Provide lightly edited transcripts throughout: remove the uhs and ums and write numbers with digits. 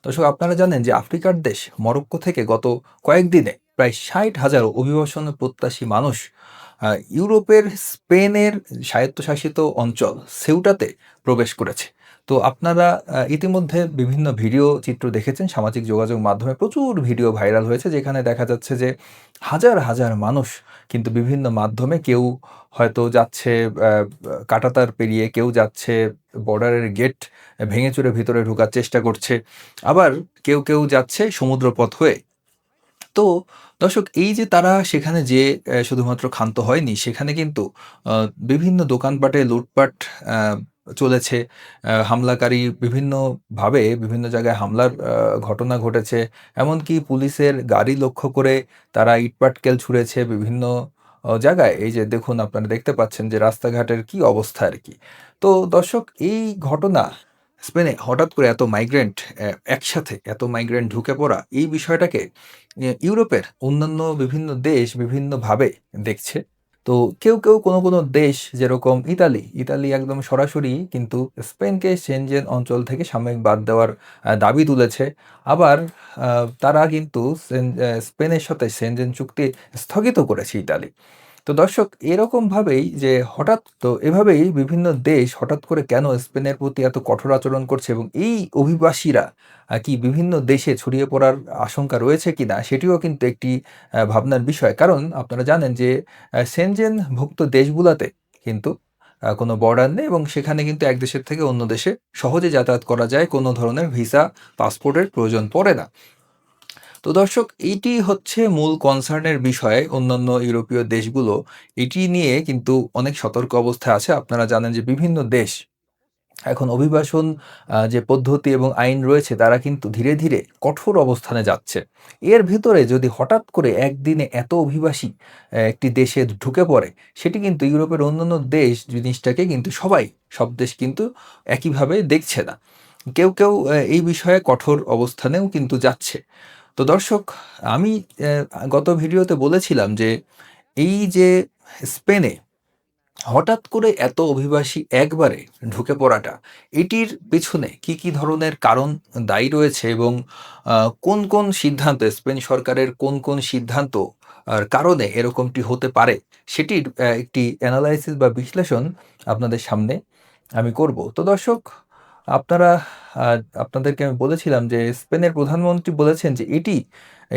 দর্শক আপনারা জানেন যে আফ্রিকার দেশ মরক্কো থেকে গত কয়েকদিনে প্রায় ৬০,০০০ অভিবাসন প্রত্যাশী মানুষ ইউরোপের স্পেনের স্বায়ত্তশাসিত অঞ্চল সেউটাতে প্রবেশ করেছে। তো আপনারা ইতিমধ্যে বিভিন্ন ভিডিও চিত্র দেখেছেন, সামাজিক যোগাযোগ মাধ্যমে প্রচুর ভিডিও ভাইরাল হয়েছে যেখানে দেখা যাচ্ছে যে হাজার হাজার মানুষ কিন্তু বিভিন্ন মাধ্যমে কেউ হয়তো যাচ্ছে কাঁটাতার পেরিয়ে, কেউ যাচ্ছে বর্ডারের গেট ভেঙে চুরে ভিতরে ঢোকার চেষ্টা করছে, আবার কেউ কেউ যাচ্ছে সমুদ্রপথ হয়ে। তো দর্শক এই যে তারা সেখানে যে শুধুমাত্র ক্ষান্ত হয়নি, সেখানে কিন্তু বিভিন্ন দোকানপাটে লুটপাট চলেছে। হামলাকারী বিভিন্নভাবে বিভিন্ন জায়গায় হামলার ঘটনা ঘটেছে। এমনকি পুলিশের গাড়ি লক্ষ্য করে তারা ইটপাটকেল ছুঁড়েছে বিভিন্ন জায়গায়। এই যে দেখুন, আপনারা দেখতে পাচ্ছেন যে রাস্তাঘাটের কি অবস্থা আরকি। তো দর্শক এই ঘটনা স্পেনে হঠাৎ করে একসাথে এত মাইগ্রেন্ট ঢুকে পড়া, এই বিষয়টাকে ইউরোপের অন্যান্য বিভিন্ন দেশ বিভিন্নভাবে দেখছে। তো কেউ কোনো দেশ যেরকম ইতালি একদম সরাসরি কিন্তু স্পেনকে সেনজেন অঞ্চল থেকে সাময়িক বাদ দেওয়ার দাবি তুলেছে। আবার তারা কিন্তু স্পেনের সাথে সেনজেন চুক্তি স্থগিত করেছে ইতালি। তো দর্শক এরকমভাবেই যে এভাবেই বিভিন্ন দেশ হঠাৎ করে কেন স্পেনের প্রতি এত কঠোর আচরণ করছে এবং এই অভিবাসীরা কি বিভিন্ন দেশে ছড়িয়ে পড়ার আশঙ্কা রয়েছে কিনা, সেটিও কিন্তু একটি ভাবনার বিষয়। কারণ আপনারা জানেন যে সেনজেনভুক্ত দেশগুলাতে কিন্তু কোনো বর্ডার নেই এবং সেখানে কিন্তু এক দেশের থেকে অন্য দেশে সহজে যাতায়াত করা যায়। কোনো ধরনের ভিসা, পাসপোর্টের প্রয়োজন পড়ে না। তো দর্শক এইটি হচ্ছে মূল কনসার্নের বিষয়। অন্যান্য ইউরোপীয় দেশগুলো এটি নিয়ে কিন্তু অনেক সতর্ক অবস্থায় আছে। আপনারা জানেন যে বিভিন্ন দেশ এখন অভিবাসন যে পদ্ধতি এবং আইন রয়েছে তারা কিন্তু ধীরে ধীরে কঠোর অবস্থানে যাচ্ছে। এর ভিতরে যদি হঠাৎ করে একদিনে এত অভিবাসী একটি দেশে ঢুকে পড়ে, সেটি কিন্তু ইউরোপের অন্যান্য দেশ জিনিসটাকে কিন্তু সব দেশ কিন্তু একইভাবে দেখছে না। কেউ এই বিষয়ে কঠোর অবস্থানেও কিন্তু যাচ্ছে। তো দর্শক, আমি গত ভিডিওতে বলেছিলাম যে এই যে স্পেনে হঠাৎ করে এত অভিবাসী একবারে ঢুকে পড়াটা, এটির পেছনে কি ধরনের কারণ দায়ী রয়েছে এবং কোন সিদ্ধান্ত, স্পেন সরকারের কোন সিদ্ধান্ত আর কারণে এরকমটি হতে পারে, সেটির একটি অ্যানালাইসিস বা বিশ্লেষণ আপনাদের সামনে আমি করব। তো দর্শক, আপনারা আ আপনাদেরকে আমি বলেছিলাম যে স্পেনের প্রধানমন্ত্রী বলেছেন যে এটি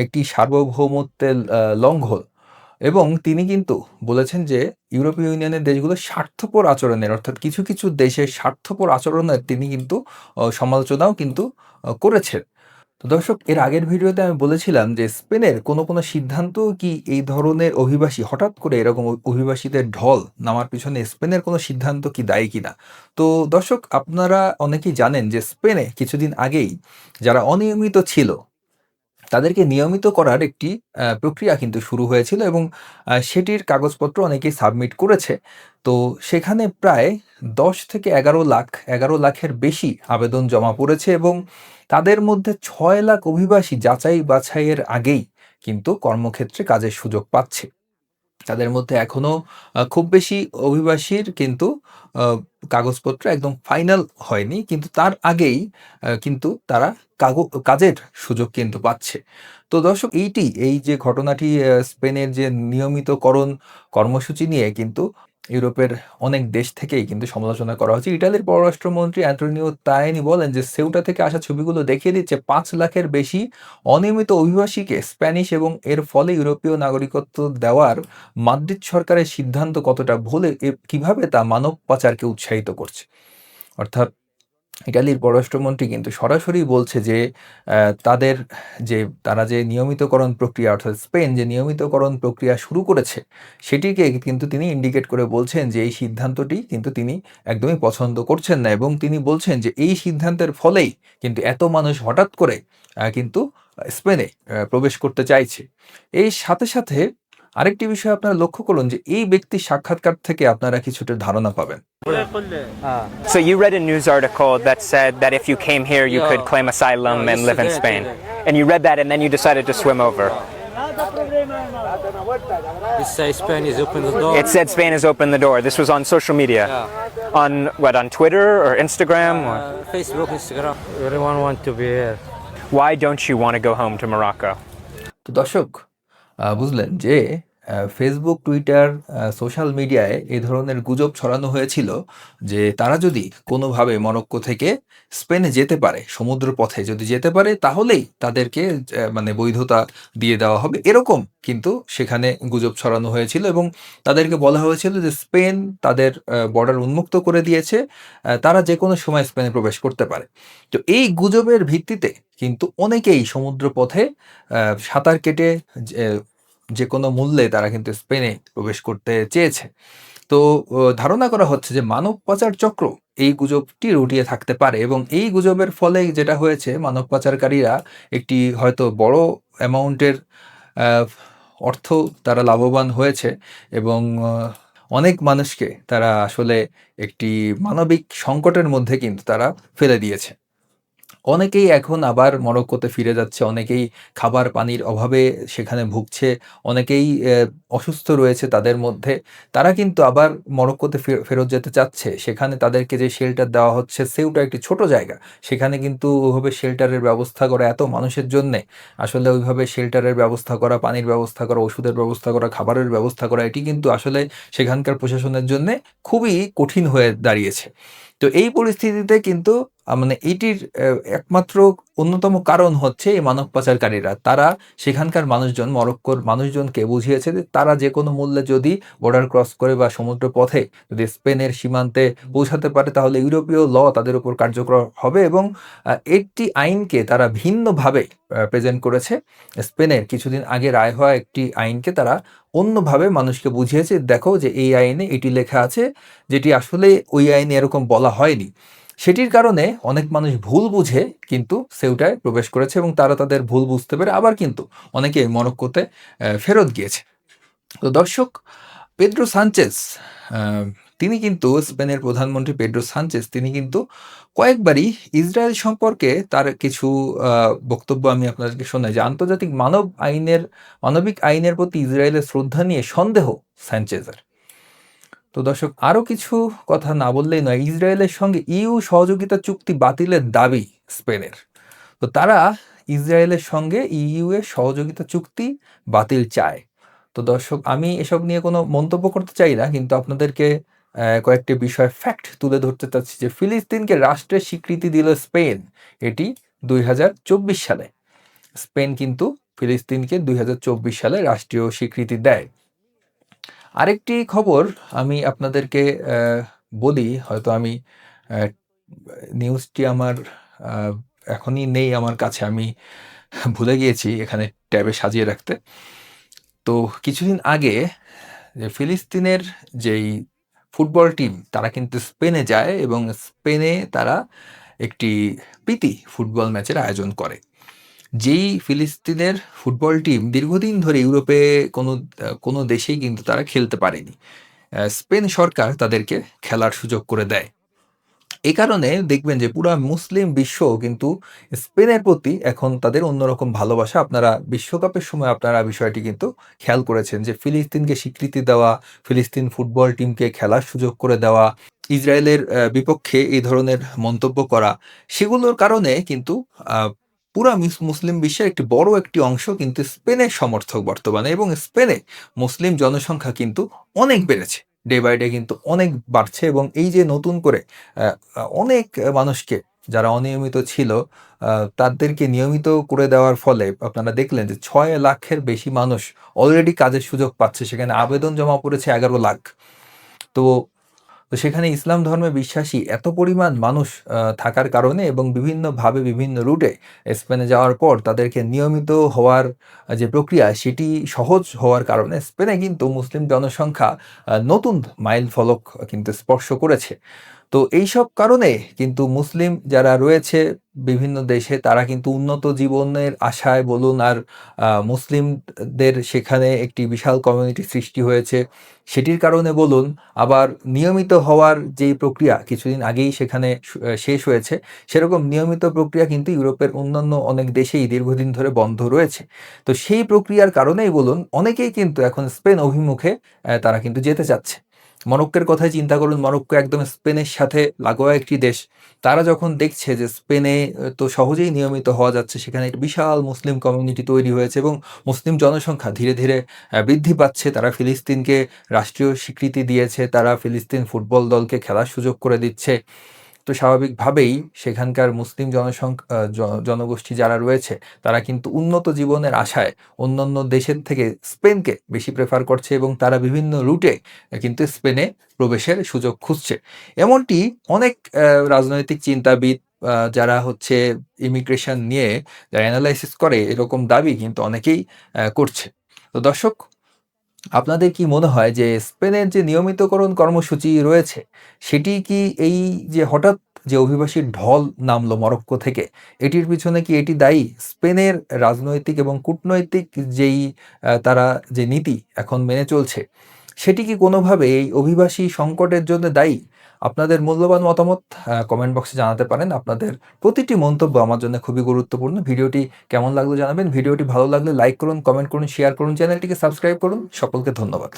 একটি সার্বভৌমত্বের লঙ্ঘন এবং তিনি কিন্তু বলেছেন যে ইউরোপীয় ইউনিয়নের দেশগুলো স্বার্থপর আচরণের, অর্থাৎ কিছু দেশের স্বার্থপর আচরণের তিনি কিন্তু সমালোচনাও কিন্তু করেছেন। তো দর্শক, এর আগের ভিডিওতে আমি বলেছিলাম যে স্পেনের কোনো সিদ্ধান্ত কি এই ধরনের অভিবাসী হঠাৎ করে এরকম অভিবাসীদের ঢল নামার পিছনে স্পেনের কোনো সিদ্ধান্ত কি দায়ী কিনা? তো দর্শক, আপনারা অনেকেই জানেন যে স্পেনে কিছুদিন আগেই যারা অনিয়মিত ছিল তাদেরকে নিয়মিত করার একটি প্রক্রিয়া কিন্তু শুরু হয়েছিল এবং সেটির কাগজপত্র অনেকেই সাবমিট করেছে। তো সেখানে প্রায় ১০ থেকে ১১ লাখের বেশি আবেদন জমা পড়েছে এবং তাদের মধ্যে ৬ লাখ অভিবাসী যাচাই বাছাইয়ের আগেই কিন্তু কর্মক্ষেত্রে কাজের সুযোগ পাচ্ছে। তাদের মধ্যে এখনো খুব বেশি অভিবাসীর কিন্তু আ কাগজপত্র একদম ফাইনাল হয়নি। কিন্তু তার আগেই কিন্তু তারা কাজের সুযোগ কিন্তু পাচ্ছে। তো দর্শক, এই যে ঘটনাটি স্পেনের যে নিয়মিতকরণ কর্মসূচি নিয়ে কিন্তু ইউরোপের অনেক দেশ থেকেই কিন্তু সমালোচনা করা হচ্ছে। ইটালির পররাষ্ট্রমন্ত্রী অ্যান্টোনিও তায়ানি বলেন যে সেউটা থেকে আসা ছবিগুলো দেখিয়ে দিচ্ছে ৫ লাখের বেশি অনিয়মিত অভিবাসীকে স্প্যানিশ এবং এর ফলে ইউরোপীয় নাগরিকত্ব দেওয়ার মাদ্রিদ সরকারের সিদ্ধান্ত কতটা ভুল, কিভাবে তা মানব পাচারকে উৎসাহিত করছে। অর্থাৎ ইটালির পররাষ্ট্রমন্ত্রী কিন্তু সরাসরি বলছে যে তাদের তারা যে নিয়মিতকরণ প্রক্রিয়া, অর্থাৎ স্পেন যে নিয়মিতকরণ প্রক্রিয়া শুরু করেছে, সেটিকে কিন্তু তিনি ইন্ডিকেট করে বলছেন যে এই সিদ্ধান্তটি কিন্তু তিনি একদমই পছন্দ করছেন না এবং তিনি বলছেন যে এই সিদ্ধান্তের ফলেই কিন্তু এত মানুষ হঠাৎ করে কিন্তু স্পেনে প্রবেশ করতে চাইছে। এই সাথে আরেকটি বিষয় আপনারা লক্ষ্য করুন যে এই ব্যক্তির সাক্ষাৎকার থেকে আপনারা কিছুটা ধারণা পাবেন। So you read a news article that said that if you came here, you could claim asylum and live in Spain. And you read that and then you decided to swim over. It says Spain is open the door. It said Spain has opened the door. This was on social media. Yeah. On what, on Twitter or Instagram? Or? Facebook, Instagram. Everyone want to be here. Why don't you want to go home to Morocco? তো দর্শক, বুঝলেন যে Facebook, Twitter, social মিডিয়ায় এই ধরনের গুজব ছড়ানো হয়েছিল যে তারা যদি কোনোভাবে মরক্কো থেকে স্পেনে যেতে পারে, সমুদ্র পথে যদি যেতে পারে তাহলেই তাদেরকে মানে বৈধতা দিয়ে দেওয়া হবে, এরকম কিন্তু সেখানে গুজব ছড়ানো হয়েছিল এবং তাদেরকে বলা হয়েছিল যে স্পেন তাদের বর্ডার উন্মুক্ত করে দিয়েছে, তারা যে কোনো সময় স্পেনে প্রবেশ করতে পারে। তো এই গুজবের ভিত্তিতে কিন্তু অনেকেই সমুদ্র পথে সাঁতার কেটে যে কোনো মূল্যে তারা কিন্তু স্পেনে প্রবেশ করতে চেয়েছে। তো ধারণা করা হচ্ছে যে মানব পাচার চক্র এই গুজবটি রটিয়ে থাকতে পারে এবং এই গুজবের ফলে যেটা হয়েছে, মানব পাচারকারীরা একটি হয়তো বড় অ্যামাউন্টের অর্থ তারা লাভবান হয়েছে এবং অনেক মানুষকে তারা আসলে একটি মানবিক সংকটের মধ্যে কিন্তু তারা ফেলে দিয়েছে। অনেকেই এখন আবার মরক্কোতে ফিরে যাচ্ছে, অনেকেই খাবার পানির অভাবে সেখানে ভুগছে, অনেকেই অসুস্থ রয়েছে তাদের মধ্যে। তারা কিন্তু আবার মরক্কোতে ফেরত যেতে চাচ্ছে। সেখানে তাদেরকে যে শেল্টার দেওয়া হচ্ছে, সেউটা একটি ছোট জায়গা। সেখানে কিন্তু ওইভাবে শেল্টারের ব্যবস্থা করা এত মানুষের জন্যে, আসলে ওইভাবে শেল্টারের ব্যবস্থা করা, পানির ব্যবস্থা করা, ওষুধের ব্যবস্থা করা, খাবারের ব্যবস্থা করা, এটি কিন্তু আসলে সেখানকার প্রশাসনের জন্যে খুবই কঠিন হয়ে দাঁড়িয়েছে। তো এই পরিস্থিতিতে কিন্তু মানে এটির একমাত্র অন্যতম কারণ হচ্ছে এই মানব পাচারকারীরা। তারা সেখানকার মানুষজন, মরক্কোর মানুষজনকে বুঝিয়েছে যে তারা যে কোনো মূল্যে যদি বর্ডার ক্রস করে বা সমুদ্র পথে যদি স্পেনের সীমান্তে পৌঁছাতে পারে তাহলে ইউরোপীয় ল তাদের উপর কার্যকর হবে এবং একটি আইনকে তারা ভিন্নভাবে প্রেজেন্ট করেছে। স্পেনের কিছুদিন আগে রায় হওয়া একটি আইনকে তারা অন্যভাবে মানুষকে বুঝিয়েছে, দেখো যে এই আইনে এটি লেখা আছে, যেটি আসলে ওই আইনে এরকম বলা হয়নি। সেটির কারণে অনেক মানুষ ভুল বুঝে কিন্তু সেউটায় প্রবেশ করেছে এবং তারা তাদের ভুল বুঝতে পেরে আবার কিন্তু অনেকে মরক্কোতে ফেরত গিয়েছে। তো দর্শক, পেদ্রো সানচেজ, তিনি কিন্তু স্পেনের প্রধানমন্ত্রী পেদ্রো সানচেজ, তিনি কিন্তু কয়েকবারই ইসরায়েল সম্পর্কে তার কিছু বক্তব্য আমি আপনাদেরকে শোনাই যে আন্তর্জাতিক মানবিক আইনের প্রতি ইসরায়েলের শ্রদ্ধা নিয়ে সন্দেহ সানচেজের। তো দর্শক, আরও কিছু কথা না বললেই নয়, ইসরায়েলের সঙ্গে ইউ সহযোগিতা চুক্তি বাতিলের দাবি স্পেনের। তো তারা ইসরায়েলের সঙ্গে ইউ এর সহযোগিতা চুক্তি বাতিল চায়। তো দর্শক, আমি এসব নিয়ে কোনো মন্তব্য করতে চাই না, কিন্তু আপনাদেরকে কয়েকটি বিষয় ফ্যাক্ট তুলে ধরতে চাচ্ছি যে ফিলিস্তিনকে রাষ্ট্রের স্বীকৃতি দিল স্পেন, এটি 2024 সালে। স্পেন কিন্তু ফিলিস্তিনকে 2024 সালে রাষ্ট্রীয় স্বীকৃতি দেয়। আরেকটি খবর আমি আপনাদেরকে বলি, হয়তো আমি নিউজটি আমার এখনই নেই আমার কাছে, আমি ভুলে গিয়েছি এখানে ট্যাবে সাজিয়ে রাখতে। তো কিছুদিন আগে যে ফিলিস্তিনের যেই ফুটবল টিম তারা কিন্তু স্পেনে যায় এবং স্পেনে তারা একটি প্রীতি ফুটবল ম্যাচের আয়োজন করে। যেই ফিলিস্তিনের ফুটবল টিম দীর্ঘদিন ধরে ইউরোপে কোনো দেশেই কিন্তু তারা খেলতে পারেনি, স্পেন সরকার তাদেরকে খেলার সুযোগ করে দেয়। এই কারণে দেখবেন যে পুরা মুসলিম বিশ্ব কিন্তু স্পেনের প্রতি এখন তাদের অন্যরকম ভালোবাসা। আপনারা বিশ্বকাপের সময় আপনারা বিষয়টি কিন্তু খেয়াল করেছেন যে ফিলিস্তিনকে স্বীকৃতি দেওয়া, ফিলিস্তিন ফুটবল টিমকে খেলার সুযোগ করে দেওয়া, ইসরায়েলের বিপক্ষে এই ধরনের মন্তব্য করা, সেগুলোর কারণে কিন্তু পুরা মুসলিম বিশ্বের একটি বড় একটি অংশ কিন্তু স্পেনের সমর্থক বর্তমানে, এবং স্পেনে মুসলিম জনসংখ্যা কিন্তু অনেক বেড়েছে, ডে বাই ডে কিন্তু অনেক বাড়ছে। এবং এই যে নতুন করে অনেক মানুষকে যারা অনিয়মিত ছিল তাদেরকে নিয়মিত করে দেওয়ার ফলে আপনারা দেখলেন যে 6 লাখের বেশি মানুষ অলরেডি কাজের সুযোগ পাচ্ছে, সেখানে আবেদন জমা পড়েছে 11 লাখ। তো সেখানে ইসলাম ধর্মে বিশ্বাসী এত পরিমাণ মানুষ থাকার কারণে এবং বিভিন্নভাবে বিভিন্ন রুটে স্পেনে যাওয়ার পর তাদেরকে নিয়মিত হওয়ার যে প্রক্রিয়া সেটি সহজ হওয়ার কারণে স্পেনে কিন্তু মুসলিম জনসংখ্যা নতুন মাইল ফলক কিন্তু স্পর্শ করেছে। তো এইসব কারণে কিন্তু মুসলিম যারা রয়েছে বিভিন্ন দেশে তারা কিন্তু উন্নত জীবনের আশায় বলুন আর মুসলিমদের সেখানে একটি বিশাল কমিউনিটি সৃষ্টি হয়েছে সেটির কারণে বলুন, আবার নিয়মিত হওয়ার যেই প্রক্রিয়া কিছুদিন আগেই সেখানে শেষ হয়েছে, সেরকম নিয়মিত প্রক্রিয়া কিন্তু ইউরোপের অন্যান্য অনেক দেশেই দীর্ঘদিন ধরে বন্ধ রয়েছে। তো সেই প্রক্রিয়ার কারণেই বলুন অনেকেই কিন্তু এখন স্পেন অভিমুখে তারা কিন্তু যেতে চাচ্ছে। মরক্কোর কথাই চিন্তা করুন, মরক্কো একদম স্পেনের সাথে লাগোয়া একটি দেশ। তারা যখন দেখছে যে স্পেনে তো সহজেই নিয়মিত হওয়া যাচ্ছে, সেখানে একটি বিশাল মুসলিম কমিউনিটি তৈরি হয়েছে এবং মুসলিম জনসংখ্যা ধীরে, ধীরে বৃদ্ধি পাচ্ছে। তারা ফিলিস্তিনকে রাষ্ট্রীয় স্বীকৃতি দিয়েছে, তারা ফিলিস্তিন ফুটবল দলকে খেলার সুযোগ করে দিচ্ছে। তো স্বাভাবিকভাবেই সেখানকার মুসলিম জনগোষ্ঠী যারা রয়েছে, তারা কিন্তু উন্নত জীবনের আশায় অন্যান্য দেশের থেকে স্পেনকে বেশি প্রেফার করছে এবং তারা বিভিন্ন রুটে কিন্তু স্পেনে প্রবেশের সুযোগ খুঁজছে। এমনটি অনেক রাজনৈতিক চিন্তাবিদ যারা হচ্ছে ইমিগ্রেশন নিয়ে যারা অ্যানালাইসিস করে, এরকম দাবি কিন্তু অনেকেই করছে। তো দর্শক, আপনাদের কি মনে হয় যে স্পেনের যে নিয়মিতকরণ কর্মসূচি রয়েছে, সেটি কি এই যে হঠাৎ যে অভিবাসীর ঢল নামলো মরক্কো থেকে, এটির পিছনে কি এটি দায়ী? স্পেনের রাজনৈতিক এবং কূটনৈতিক যেই তারা যে নীতি এখন মেনে চলছে, সেটি কি কোনোভাবে এই অভিবাসী সংকটের জন্য দায়ী? আপনাদের মূল্যবান মতামত কমেন্ট বক্সে জানাতে পারেন। আপনাদের প্রতিটি মন্তব্য আমার জন্য খুবই গুরুত্বপূর্ণ। ভিডিওটি কেমন লাগলো জানাবেন। ভিডিওটি ভালো লাগলে লাইক করুন, কমেন্ট করুন, শেয়ার করুন, চ্যানেলটিকে সাবস্ক্রাইব করুন। সকলকে ধন্যবাদ।